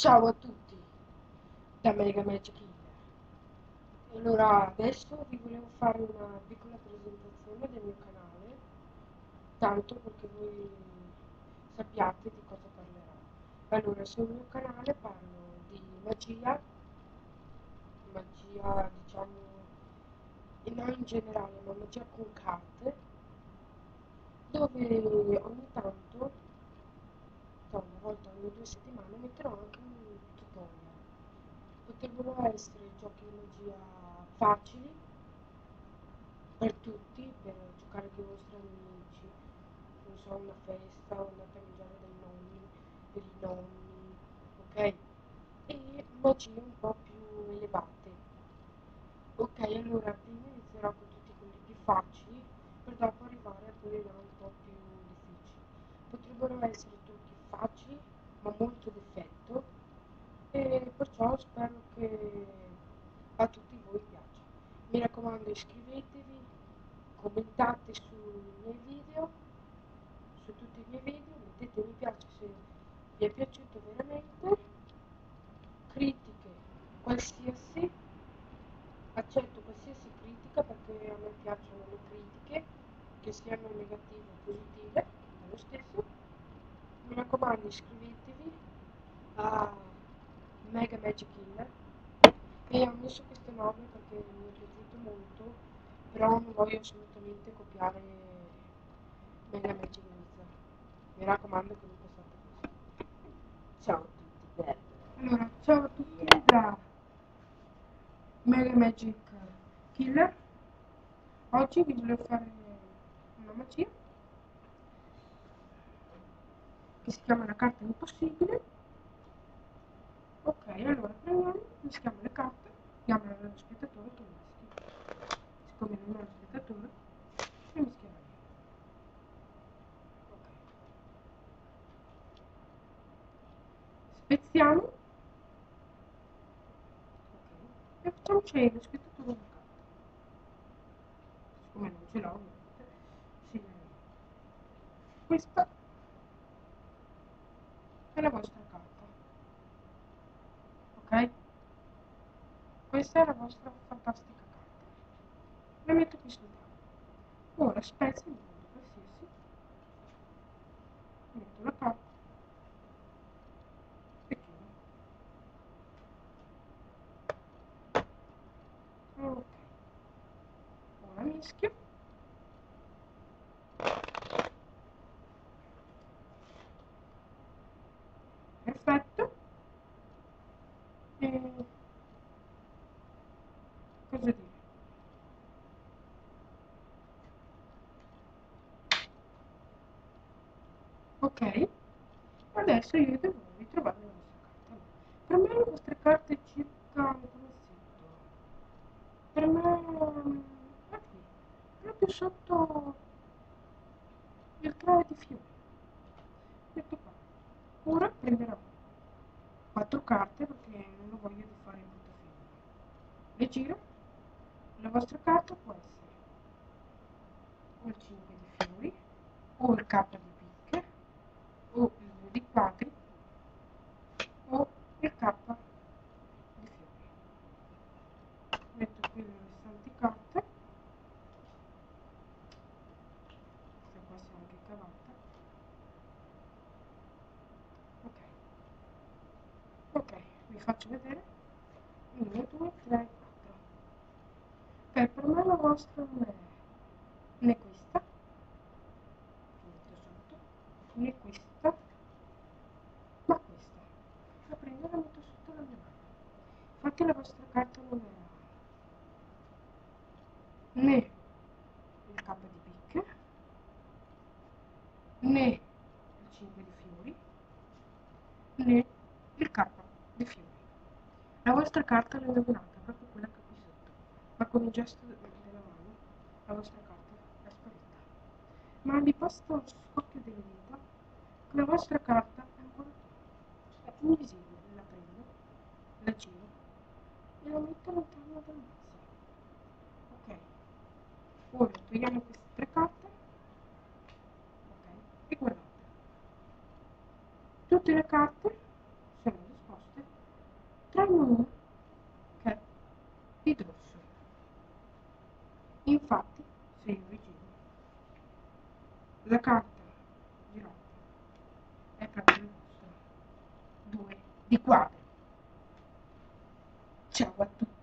Ciao a tutti da Mega Magic Killer. Allora, adesso vi volevo fare una piccola presentazione del mio canale, tanto perché voi sappiate di cosa parlerò. Allora, sul mio canale parlo di magia diciamo, e non in generale, ma magia con carte, dove ogni tanto, cioè una volta ogni 2 settimane, metterò anche un tutorial. Potrebbero essere giochi di magia facili per tutti, per giocare con i vostri amici, non so, una festa, o andate a mangiare dai nonni, per i nonni, ok? E magie un po' più elevate. Ok, allora prima inizierò con tutti quelli più facili, per dopo arrivare a quelli là un po' più difficili. Potrebbero essere trucchi facili, ma molto d'effetto, e perciò spero che a tutti voi piaccia. Mi raccomando, iscrivetevi, commentate sui miei video, su tutti i miei video, mettete mi piace se vi è piaciuto veramente, critiche qualsiasi, accetto qualsiasi critica perché a me piacciono le critiche, che siano negative o positive, è lo stesso. Mi raccomando, iscrivetevi a Mega Magic Killer, e ho messo queste nome perché mi è piaciuto molto, però non voglio assolutamente copiare Mega Magic Wizard. Mi raccomando che non passate così. Ciao a tutti, bello. Allora, ciao a tutti da Mega Magic Killer. Oggi vi volevo fare una magia che si chiama la carta impossibile. Ok, allora prendiamo, mischiamo le carte, diamo allo spettatore che mischia. Siccome non ho lo spettatore, le mischierò io. Ok. Spezziamo. Ok. E facciamo c'è lo spettatore una carta. Siccome non ce l'ho, ovviamente, sceglierò io. Questa è la vostra carta. Ok? Questa è la vostra fantastica carta. La metto qui sul tavolo. Ora spezzo in modo qualsiasi. Metto la carta e chiudo. Ok. Ora mischio. Perfetto. E cosa dire? Ok. Adesso io devo ritrovare la vostra carta. Per me le vostre carte circa come sito. Per me è qui, proprio sotto il 3 di fiori. Metto qua. Ora prenderò 4 carte perché non lo voglio di fare in brutta figura. Le giro. La vostra carta può essere o il 5 di fiori, o il K di picche, o il 2 di quadri, o il K di fiori. Metto qui le restanti carte. Questa qua si è anche cavata. Ok, ok, vi faccio vedere. 1, 2, 3, 4. Ok, per me la vostra non è né questa, che metto sotto, né questa, ma questa. La prendo e la metto sotto la mia mano. Infatti la vostra carta non era né il K di picche, né il 5 di fiori, né il K di fiori. La vostra carta l'ho indovinata, proprio quella che è qui sotto, ma con un gesto della mano la vostra carta è sparita. Ma vi basta scoppio delle dita che la vostra carta è ancora qui. È invisibile, la prendo, la giro e la metto all'interno del mazzo. Ok, ora togliamo queste 3 carte, ok, e guardate, tutte le carte sono disposte di quadri. Ciao a tutti.